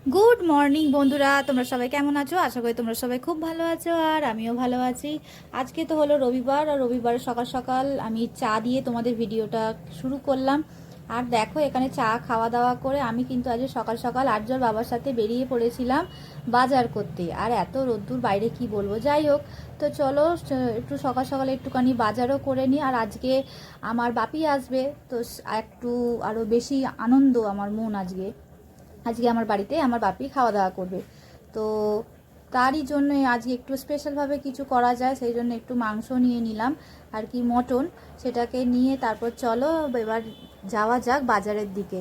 Good morning বন্ধুরা, তোমরা সবাই কেমন আছো? আশা করি তোমরা সবাই খুব ভালো আছো আর আমিও ভালো আছি। আজকে তো হলো রবিবার, আর রবিবারে সকাল সকাল আমি চা দিয়ে তোমাদের ভিডিওটা শুরু করলাম। আর দেখো, এখানে চা খাওয়া দাওয়া করে আমি কিন্তু আজ সকাল সকাল আর্যর বাবার সাথে বেরিয়ে পড়েছিলাম বাজার করতে। আর এত রোদ্দুর বাইরে কি বলবো, যাই হোক। তো চলো একটু সকাল সকাল একটুখানি বাজারও করে নিই। আর আজকে আমার বাপি আসবে, তো একটু আরও বেশি আনন্দ আমার মন আজকে। আজকে আমার বাড়িতে আমার বাপি খাওয়া দাওয়া করবে, তো তারই জন্য আজকে একটু স্পেশালভাবে কিছু করা যায়, সেই জন্য একটু মাংস নিয়ে নিলাম আর কি, মটন। সেটাকে নিয়ে তারপর চলো এবার যাওয়া যাক বাজারের দিকে।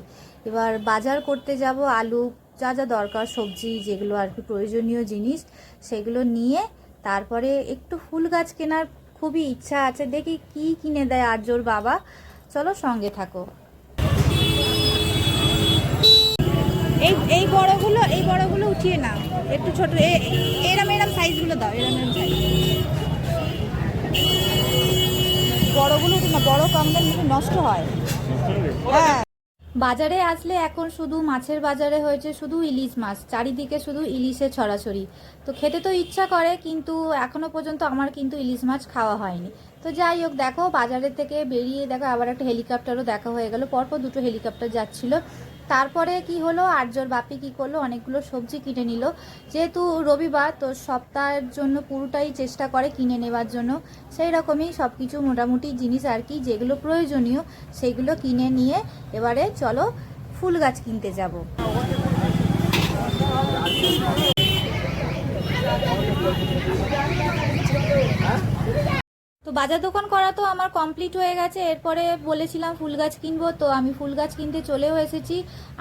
এবার বাজার করতে যাব, আলু যা যা দরকার, সবজি যেগুলো আর কি প্রয়োজনীয় জিনিস, সেগুলো নিয়ে তারপরে একটু ফুল গাছ কেনার খুবই ইচ্ছা আছে, দেখি কি কিনে দেয় আর্যর বাবা। চলো সঙ্গে থাকো। এই বড়গুলো উঠিয়ে নাও, একটু ছোট এরম এরম সাইজগুলো দাও, এরম এরম সাইজ। বড়গুলো উঠে না, বড় কমলে নষ্ট হয়। হ্যাঁ, বাজারে আসলে এখন শুধু মাছের বাজারে হয়েছে শুধু ইলিশ মাছ, চারিদিকে শুধু ইলিশের ছড়াছড়ি। তো খেতে তো ইচ্ছা করে, কিন্তু এখনো পর্যন্ত আমার কিন্তু ইলিশ মাছ খাওয়া হয়নি। তো যাই হোক, দেখো বাজারের থেকে বেরিয়ে দেখো আবার একটা হেলিকপ্টারও দেখা হয়ে গেল, পরপর দুটো হেলিকপ্টার যাচ্ছিল। তারপরে কি হলো, আর্যর বাপি কি করলো, অনেকগুলো সবজি কিনে নিল। যেহেতু রবিবার, তো সপ্তাহের জন্য পুরোটাই চেষ্টা করে কিনে নেওয়ার জন্য। সেই রকমই সব কিছু মোটামুটি জিনিস আর কি, যেগুলো প্রয়োজনীয় সেগুলো কিনে নিয়ে এবারে চলো ফুল গাছ কিনতে যাব। তো বাজার দোকান করা তো আমার কমপ্লিট হয়ে গেছে। এরপরে বলেছিলাম ফুল গাছ কিনবো, তো আমি ফুল গাছ কিনতে চলেও এসেছি।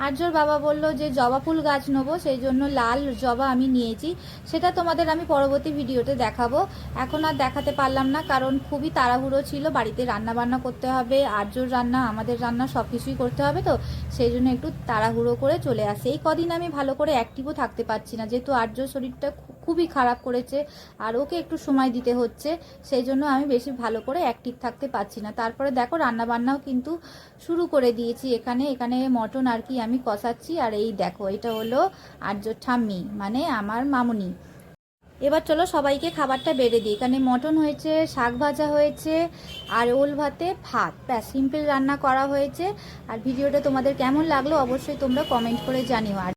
আর্যর বাবা বলল যে জবা ফুল গাছ নেবো, সেই জন্য লাল জবা আমি নিয়েছি। সেটা তোমাদের আমি পরবর্তী ভিডিওতে দেখাবো, এখন আর দেখাতে পারলাম না, কারণ খুবই তাড়াহুড়ো ছিল। বাড়িতে রান্না বান্না করতে হবে, আর্যর রান্না আমাদের রান্না সব কিছুই করতে হবে, তো সেই জন্য একটু তাড়াহুড়ো করে চলে আসে। এই কদিন আমি ভালো করে অ্যাক্টিভও থাকতে পারছি না, যেহেতু আর্যর শরীরটা খুবই খারাপ করেছে আর ওকে একটু সময় দিতে হচ্ছে, সেই জন্য আমি বেশি ভালো করে অ্যাক্টিভ থাকতে পারছি না। তারপরে দেখো রান্না বান্নাও কিন্তু শুরু করে দিয়েছি। এখানে এখানে মটন আর কি আমি কষাচ্ছি। আর এই দেখো, এটা হলো আর্য ঠাম্মি, মানে আমার মামুনি। এবার চলো সবাইকে খাবারটা বেড়ে দিই। এখানে মটন হয়েছে, শাক ভাজা হয়েছে, আর ওল ভাতে ভাত, ব্যাস সিম্পল রান্না করা হয়েছে। আর ভিডিওটা তোমাদের কেমন লাগলো অবশ্যই তোমরা কমেন্ট করে জানিও। আর